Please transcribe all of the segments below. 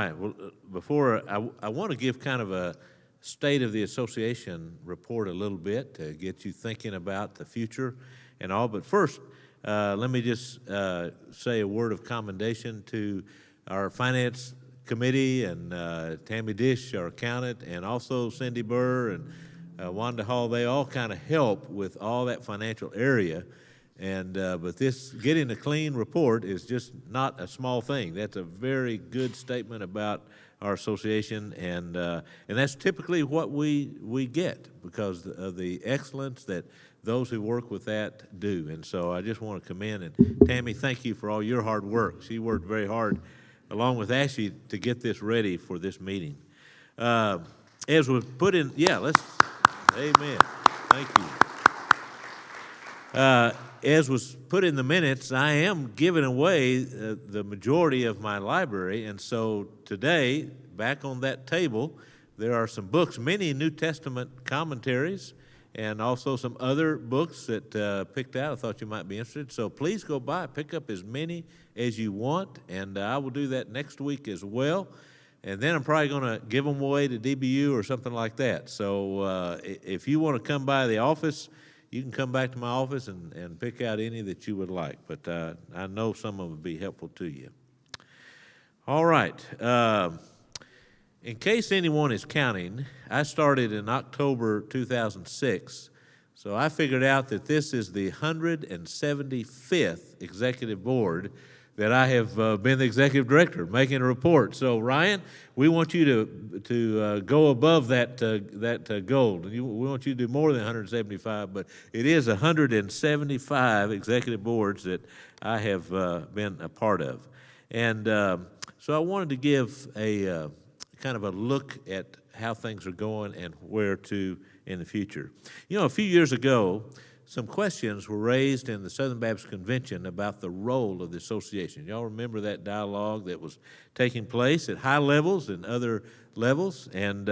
right. Well, before I want to give kind of a state of the association report a little bit to get you thinking about the future and all. But first, let me just say a word of commendation to our finance committee and Tammy Dish, our accountant, and also Cindy Burr and Wanda Hall. They all kind of help with all that financial area. And but this getting a clean report is just not a small thing. That's a very good statement about our association, and that's typically what we get because of the excellence that those who work with that do. And so I just want to commend, and Tammy, thank you for all your hard work. She worked very hard along with Ashley to get this ready for this meeting. As was put in, amen. Thank you. As was put in the minutes, I am giving away the majority of my library, and so today, back on that table, there are some books, many New Testament commentaries, and also some other books that picked out. I thought you might be interested, so please go by, pick up as many as you want, and I will do that next week as well, and then I'm probably going to give them away to DBU or something like that. So if you want to come by the office, you can come back to my office and pick out any that you would like, but I know some of them would be helpful to you. All right. In case anyone is counting, I started in October 2006, so I figured out that this is the 175th executive board that I have been the executive director, making a report. So Ryan, we want you to go above that goal. We want you to do more than 175, but it is 175 executive boards that I have been a part of. And so I wanted to give a kind of a look at how things are going and where to in the future. You know, a few years ago, some questions were raised in the Southern Baptist Convention about the role of the association. Y'all remember that dialogue that was taking place at high levels and other levels? And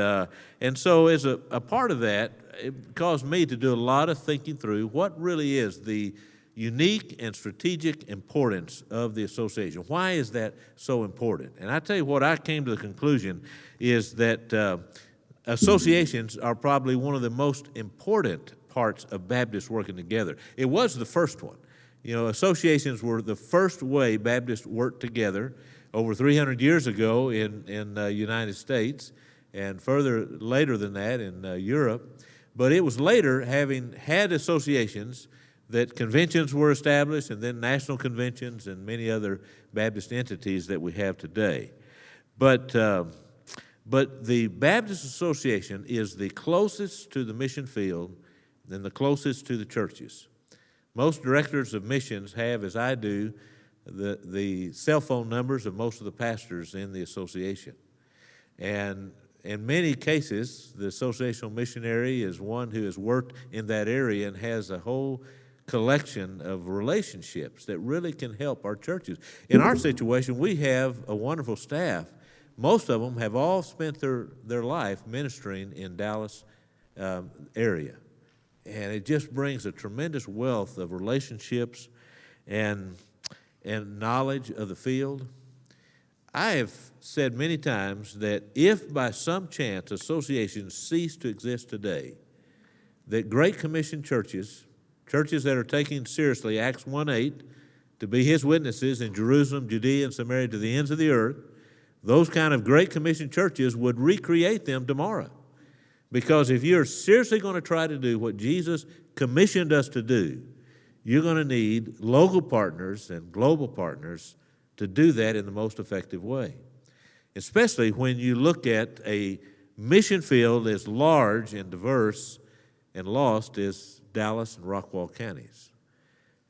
so as a part of that, it caused me to do a lot of thinking through what really is the unique and strategic importance of the association. Why is that so important? And I tell you what, I came to the conclusion is that associations are probably one of the most important parts of Baptists working together. It was the first one. You know, associations were the first way Baptists worked together over 300 years ago in the United States, and further later than that in Europe. But it was later, having had associations, that conventions were established, and then national conventions and many other Baptist entities that we have today. But the Baptist Association is the closest to the mission field and the closest to the churches. Most directors of missions have, as I do, the cell phone numbers of most of the pastors in the association. And in many cases, the associational missionary is one who has worked in that area and has a whole collection of relationships that really can help our churches. In our situation, we have a wonderful staff. Most of them have all spent their life ministering in Dallas area. And it just brings a tremendous wealth of relationships and knowledge of the field. I have said many times that if by some chance associations cease to exist today, that Great Commission churches that are taking seriously Acts 1:8 to be his witnesses in Jerusalem, Judea, and Samaria to the ends of the earth, those kind of Great Commission churches would recreate them tomorrow. Because if you're seriously going to try to do what Jesus commissioned us to do, you're going to need local partners and global partners to do that in the most effective way. Especially when you look at a mission field as large and diverse and lost as Dallas and Rockwall counties.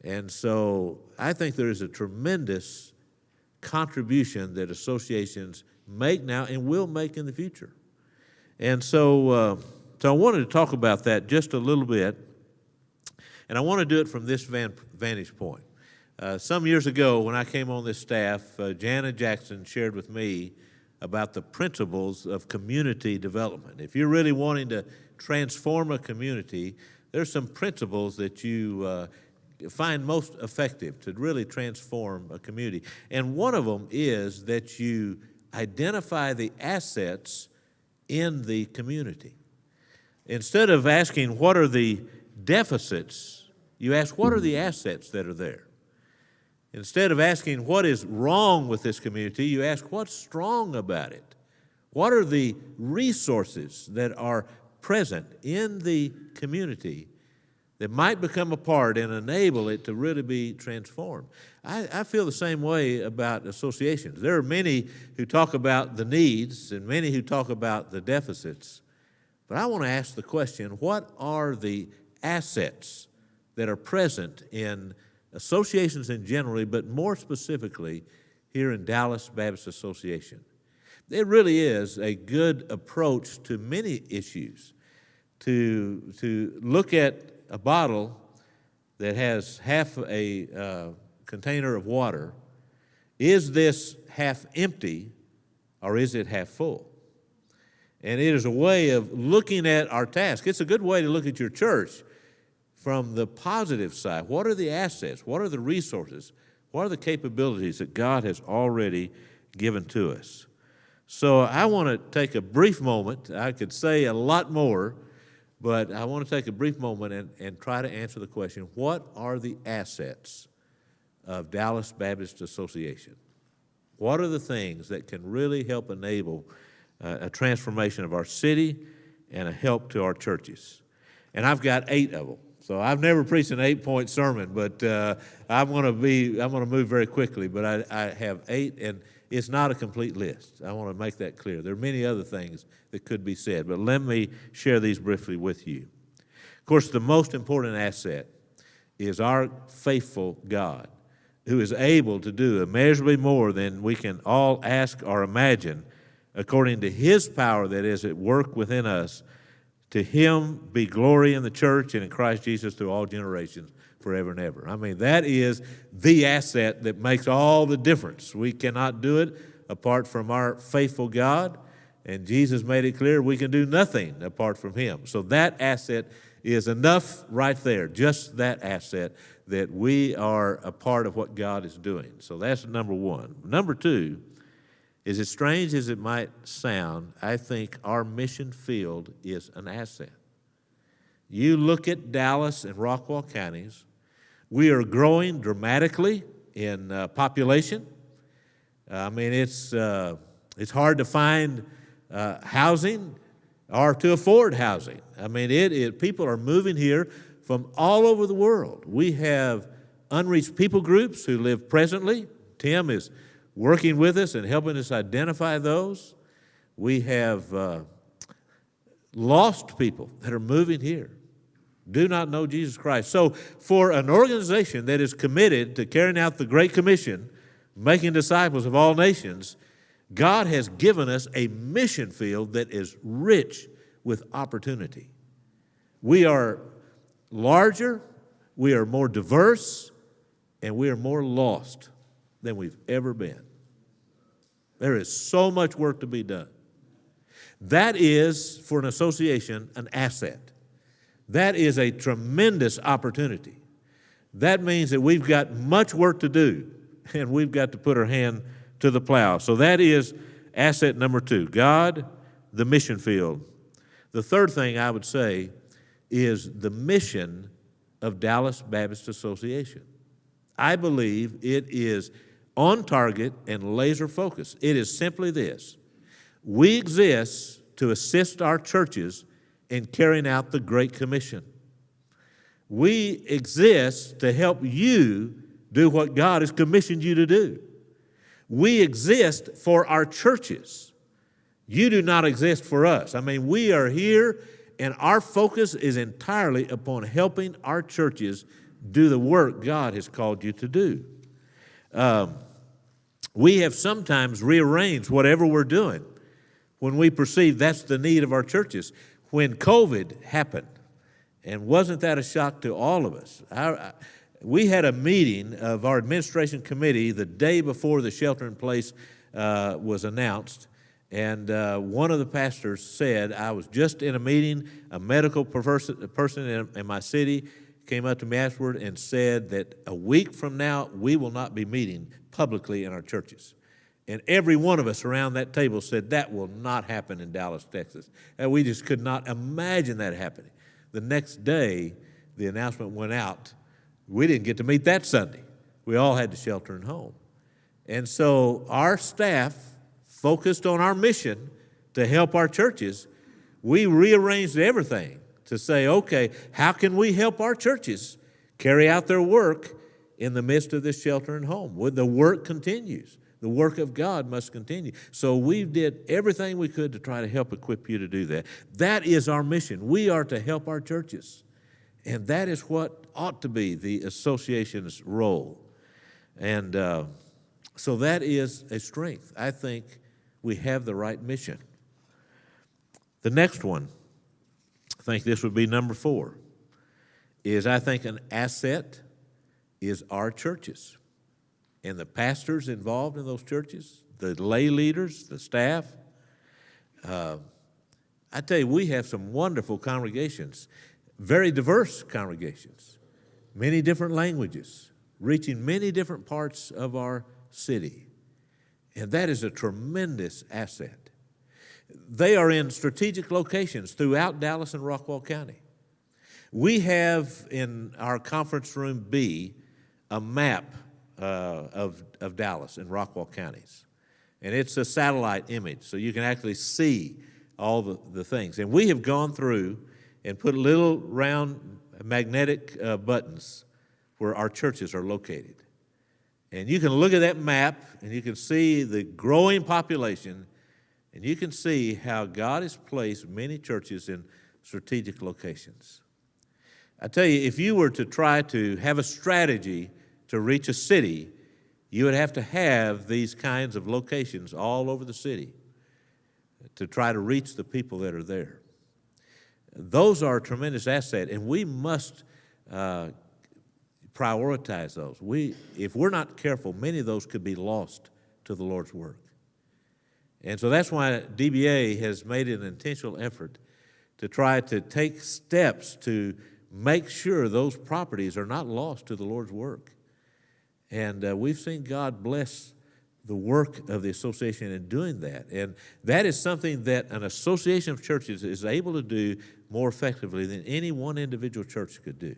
And so I think there is a tremendous contribution that associations make now and will make in the future. And so I wanted to talk about that just a little bit, and I want to do it from this vantage point. Some years ago when I came on this staff, Jana Jackson shared with me about the principles of community development. If you're really wanting to transform a community, there's some principles that you find most effective to really transform a community. And one of them is that you identify the assets in the community. Instead of asking what are the deficits, you ask what are the assets that are there. Instead of asking what is wrong with this community, you ask what's strong about it. What are the resources that are present in the community that might become a part and enable it to really be transformed? I feel the same way about associations. There are many who talk about the needs and many who talk about the deficits. But I want to ask the question, what are the assets that are present in associations in general, but more specifically here in Dallas Baptist Association? It really is a good approach to many issues to look at a bottle that has half a container of water. Is this half empty or is it half full? And it is a way of looking at our task. It's a good way to look at your church from the positive side. What are the assets? What are the resources? What are the capabilities that God has already given to us? So I want to take a brief moment. I could say a lot more, but I want to take a brief moment and try to answer the question, what are the assets of Dallas Baptist Association? What are the things that can really help enable a transformation of our city and a help to our churches? And I've got 8 of them. So I've never preached an 8-point sermon, but I'm going to move very quickly. But I have 8, and it's not a complete list. I want to make that clear. There are many other things that could be said, but let me share these briefly with you. Of course, the most important asset is our faithful God, who is able to do immeasurably more than we can all ask or imagine, according to His power that is at work within us. To Him be glory in the church and in Christ Jesus through all generations, forever and ever. I mean, that is the asset that makes all the difference. We cannot do it apart from our faithful God, and Jesus made it clear we can do nothing apart from Him. So that asset is enough right there, just that asset, that we are a part of what God is doing. So that's number one. Number two, is as strange as it might sound, I think our mission field is an asset. You look at Dallas and Rockwall counties, we are growing dramatically in population. I mean, it's hard to find housing or to afford housing. I mean, people are moving here from all over the world. We have unreached people groups who live presently. Tim is working with us and helping us identify those. We have lost people that are moving here, do not know Jesus Christ. So for an organization that is committed to carrying out the Great Commission, making disciples of all nations, God has given us a mission field that is rich with opportunity. We are larger, we are more diverse, and we are more lost than we've ever been. There is so much work to be done. That is, for an association, an asset. That is a tremendous opportunity. That means that we've got much work to do, and we've got to put our hand to the plow. So that is asset number 2, God, the mission field. The third thing I would say is the mission of Dallas Baptist Association. I believe it is on target and laser focused. It is simply this: we exist to assist our churches in carrying out the Great Commission. We exist to help you do what God has commissioned you to do. We exist for our churches. You do not exist for us. I mean, we are here, and our focus is entirely upon helping our churches do the work God has called you to do. We have sometimes rearranged whatever we're doing when we perceive that's the need of our churches. When COVID happened, and wasn't that a shock to all of us? We had a meeting of our administration committee the day before the shelter-in-place was announced, and one of the pastors said, I was just in a meeting, a medical person in my city came up to me afterward and said that a week from now, we will not be meeting publicly in our churches. And every one of us around that table said, that will not happen in Dallas, Texas. And we just could not imagine that happening. The next day, the announcement went out. We didn't get to meet that Sunday. We all had to shelter in home. And so our staff focused on our mission to help our churches. We rearranged everything to say, okay, how can we help our churches carry out their work in the midst of this shelter in home? Well, the work continues. The work of God must continue. So we did everything we could to try to help equip you to do that. That is our mission. We are to help our churches. And that is what ought to be the association's role. And so that is a strength. I think we have the right mission. The next one, I think this would be number 4, is I think an asset is our churches. And the pastors involved in those churches, the lay leaders, the staff. I tell you, we have some wonderful congregations, very diverse congregations, many different languages, reaching many different parts of our city. And that is a tremendous asset. They are in strategic locations throughout Dallas and Rockwall County. We have in our conference room B a map of Dallas and Rockwall counties. And it's a satellite image, so you can actually see all the things. And we have gone through and put little round magnetic buttons where our churches are located. And you can look at that map, and you can see the growing population, and you can see how God has placed many churches in strategic locations. I tell you, if you were to try to have a strategy to reach a city, you would have to have these kinds of locations all over the city to try to reach the people that are there. Those are a tremendous asset, and we must prioritize those. If we're not careful, many of those could be lost to the Lord's work. And so that's why DBA has made an intentional effort to try to take steps to make sure those properties are not lost to the Lord's work. And we've seen God bless the work of the association in doing that. And that is something that an association of churches is able to do more effectively than any one individual church could do.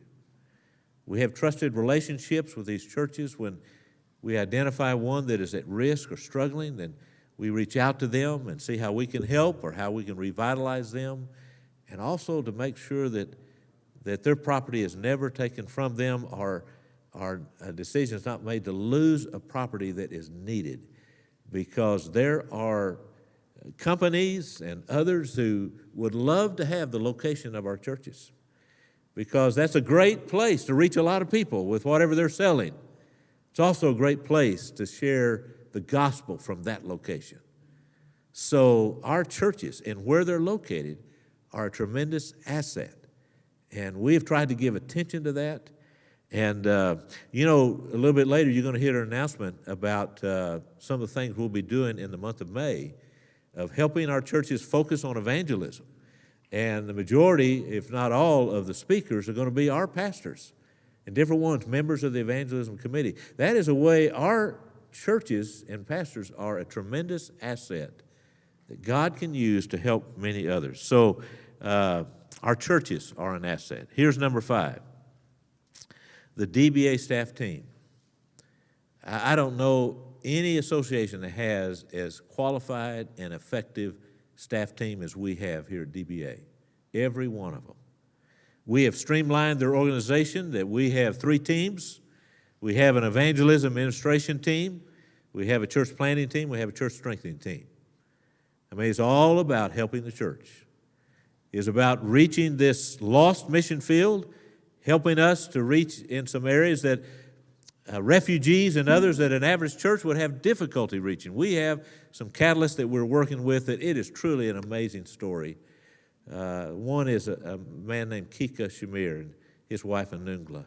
We have trusted relationships with these churches. When we identify one that is at risk or struggling, then we reach out to them and see how we can help or how we can revitalize them, and also to make sure that their property is never taken from them, or a decision is not made to lose a property that is needed, because there are companies and others who would love to have the location of our churches, because that's a great place to reach a lot of people with whatever they're selling. It's also a great place to share the gospel from that location. So our churches and where they're located are a tremendous asset, and we've tried to give attention to that. And, a little bit later, you're going to hear an announcement about some of the things we'll be doing in the month of May of helping our churches focus on evangelism. And the majority, if not all, of the speakers are going to be our pastors and different ones, members of the evangelism committee. That is a way our churches and pastors are a tremendous asset that God can use to help many others. So our churches are an asset. Here's number 5. The DBA staff team. I don't know any association that has as qualified and effective staff team as we have here at DBA, every one of them. We have streamlined their organization that we have 3 teams. We have an evangelism administration team. We have a church planning team. We have a church strengthening team. I mean, it's all about helping the church. It's about reaching this lost mission field, helping us to reach in some areas that refugees and others that an average church would have difficulty reaching. We have some catalysts that we're working with that it is truly an amazing story. One is a man named Kika Shamir and his wife Anungla.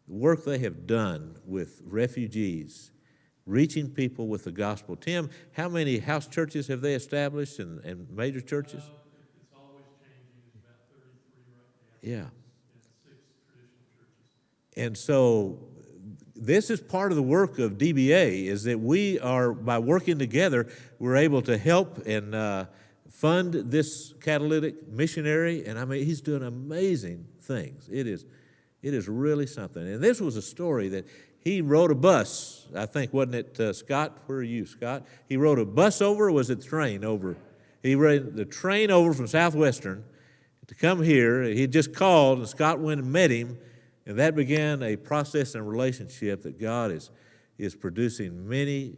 The work they have done with refugees, reaching people with the gospel. Tim, how many house churches have they established and major churches? It's always changing. It's about 33 right now. Yeah. And 6 traditional churches. And so this is part of the work of DBA, is that we are, by working together, we're able to help and fund this catalytic missionary, and I mean, he's doing amazing things. It is really something. And this was a story that he rode a bus, I think, wasn't it, Scott? Where are you, Scott? He rode a bus over, or was it the train over? He rode the train over from Southwestern to come here. He just called, and Scott went and met him, and that began a process and relationship that God is producing many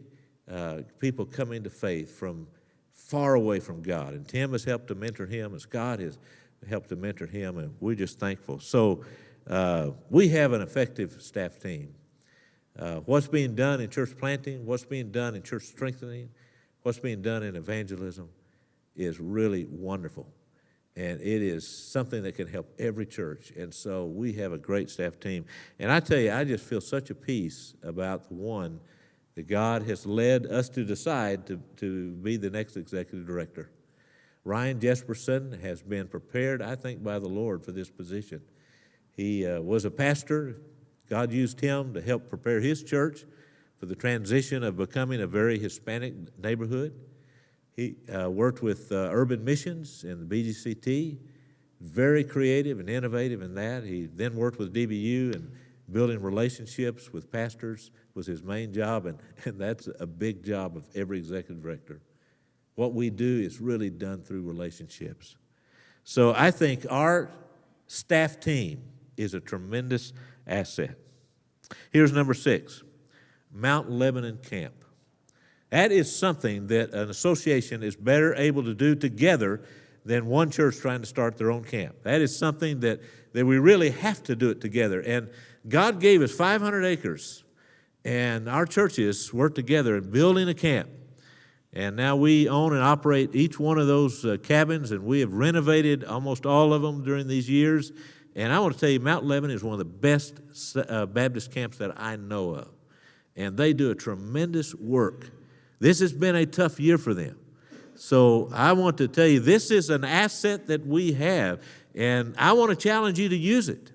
people coming to faith from far away from God. And Tim has helped to mentor him, and Scott has helped to mentor him, and we're just thankful. So we have an effective staff team. What's being done in church planting, what's being done in church strengthening, what's being done in evangelism is really wonderful. And it is something that can help every church. And so we have a great staff team. And I tell you, I just feel such a peace about the one that God has led us to decide to be the next executive director. Ryan Jesperson has been prepared, I think, by the Lord for this position. He was a pastor. God used him to help prepare his church for the transition of becoming a very Hispanic neighborhood. He worked with urban missions in the BGCT, very creative and innovative in that. He then worked with DBU, and building relationships with pastors was his main job, and that's a big job of every executive director. What we do is really done through relationships. So I think our staff team is a tremendous asset. Here's number 6, Mount Lebanon Camp. That is something that an association is better able to do together than one church trying to start their own camp. That is something that we really have to do it together. And God gave us 500 acres, and our churches work together in building a camp. And now we own and operate each one of those cabins, and we have renovated almost all of them during these years. And I want to tell you, Mount Lebanon is one of the best Baptist camps that I know of. And they do a tremendous work. This has been a tough year for them. So I want to tell you, this is an asset that we have, and I want to challenge you to use it.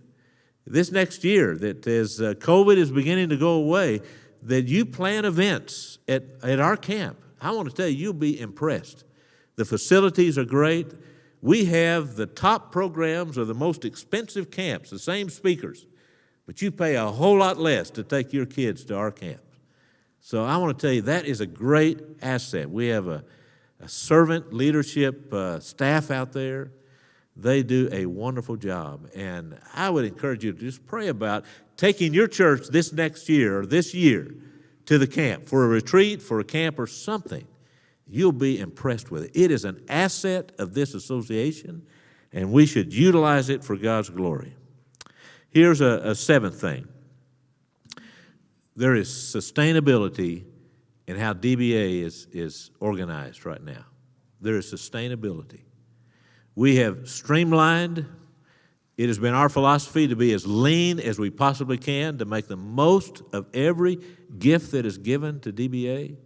This next year, that as COVID is beginning to go away, that you plan events at our camp. I want to tell you, you'll be impressed. The facilities are great. We have the top programs of the most expensive camps, the same speakers, but you pay a whole lot less to take your kids to our camp. So I want to tell you, that is a great asset. We have a servant leadership staff out there. They do a wonderful job. And I would encourage you to just pray about taking your church this next year or this year to the camp for a retreat, for a camp or something. You'll be impressed with it. It is an asset of this association, and we should utilize it for God's glory. Here's a seventh thing. There is sustainability in how DBA is organized right now. There is sustainability. We have streamlined. It has been our philosophy to be as lean as we possibly can to make the most of every gift that is given to DBA.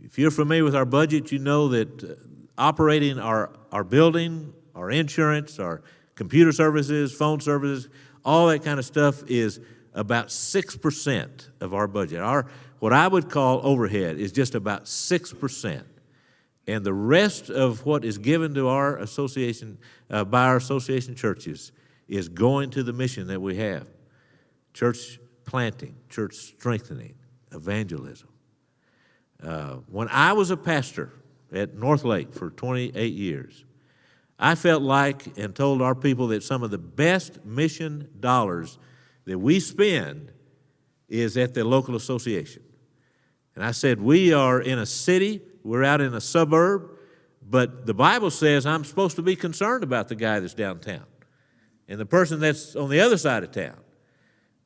If you're familiar with our budget, you know that operating our building, our insurance, our computer services, phone services, all that kind of stuff is about 6% of our budget. What I would call overhead is just about 6%. And the rest of what is given to our association, by our association churches, is going to the mission that we have. Church planting, church strengthening, evangelism. When I was a pastor at North Lake for 28 years, I felt like and told our people that some of the best mission dollars that we spend is at the local association. And I said, we are in a city, we're out in a suburb, but the Bible says I'm supposed to be concerned about the guy that's downtown and the person that's on the other side of town.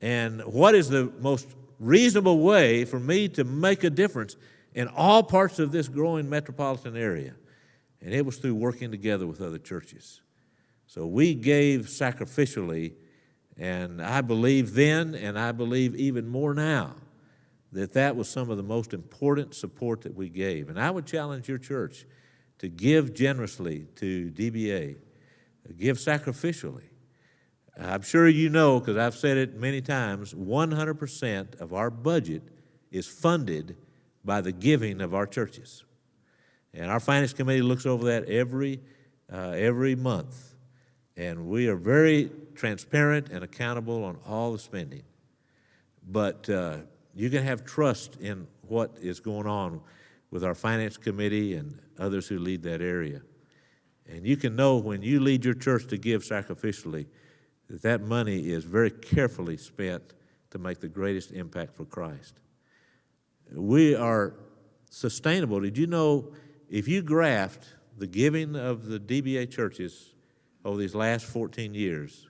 And what is the most reasonable way for me to make a difference in all parts of this growing metropolitan area? And it was through working together with other churches. So we gave sacrificially, and I believe then, and I believe even more now, that was some of the most important support that we gave. And I would challenge your church to give generously to DBA, give sacrificially. I'm sure you know, because I've said it many times, 100% of our budget is funded by the giving of our churches. And our finance committee looks over that every month. And we are very transparent and accountable on all the spending. But you can have trust in what is going on with our finance committee and others who lead that area. And you can know when you lead your church to give sacrificially that that money is very carefully spent to make the greatest impact for Christ. We are sustainable. Did you know if you graphed the giving of the DBA churches over these last 14 years,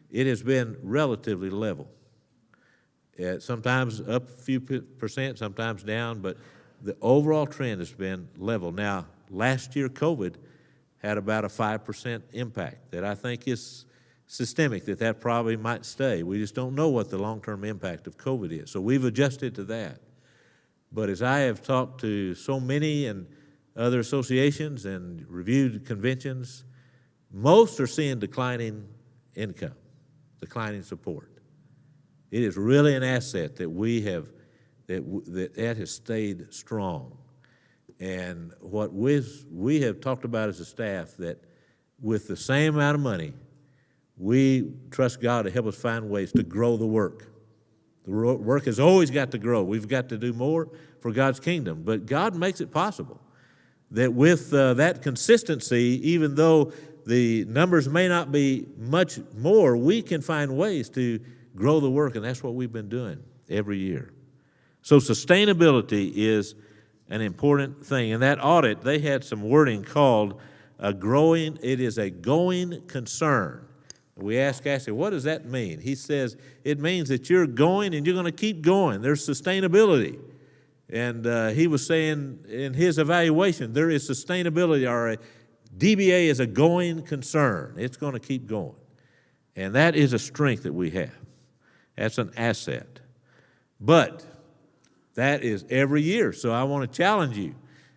it has been relatively level. Sometimes up a few percent, sometimes down, but the overall trend has been level. Now, last year, COVID had about a 5% impact that I think is systemic, that probably might stay. We just don't know what the long-term impact of COVID is. So we've adjusted to that. But as I have talked to so many and other associations and reviewed conventions, most are seeing declining income, declining support. It is really an asset that we have, that has stayed strong. And what we have talked about as a staff, that with the same amount of money, we trust God to help us find ways to grow the work. The work has always got to grow. We've got to do more for God's kingdom. But God makes it possible that with that consistency, even though the numbers may not be much more, we can find ways to grow the work, and that's what we've been doing every year. So sustainability is an important thing. In that audit, they had some wording called it is a going concern. We asked Ashley, what does that mean? He says, it means that you're going and you're going to keep going. There's sustainability. And he was saying in his evaluation, there is sustainability, or a DBA is a going concern. It's going to keep going. And that is a strength that we have. That's an asset. But that is every year. So I want to challenge you.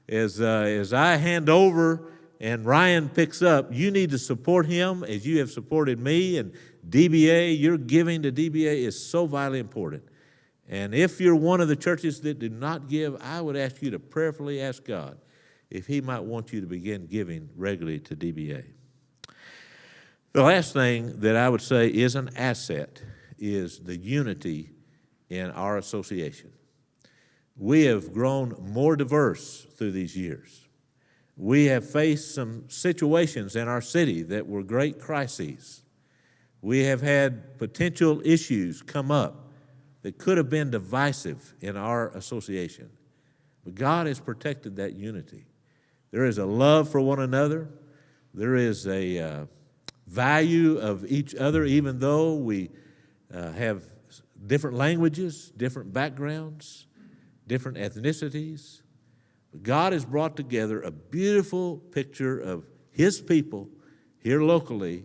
As I hand over and Ryan picks up, you need to support him as you have supported me. And DBA, your giving to DBA is so vitally important. And if you're one of the churches that do not give, I would ask you to prayerfully ask God if he might want you to begin giving regularly to DBA. The last thing that I would say is an asset is the unity in our association. We have grown more diverse through these years. We have faced some situations in our city that were great crises. We have had potential issues come up that could have been divisive in our association. But God has protected that unity. There is a love for one another. There is a value of each other, even though we have different languages, different backgrounds, different ethnicities. God has brought together a beautiful picture of his people here locally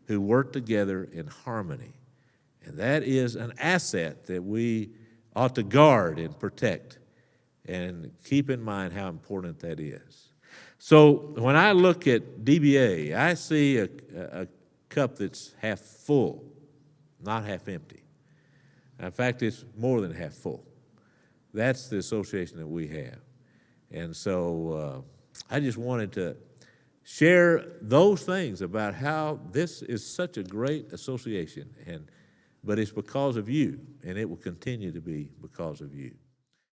who work together in harmony. And that is an asset that we ought to guard and protect and keep in mind how important that is. So when I look at DBA, I see a cup that's half full, not half empty. In fact, it's more than half full. That's the association that we have. And so I just wanted to share those things about how this is such a great association, but it's because of you, and it will continue to be because of you.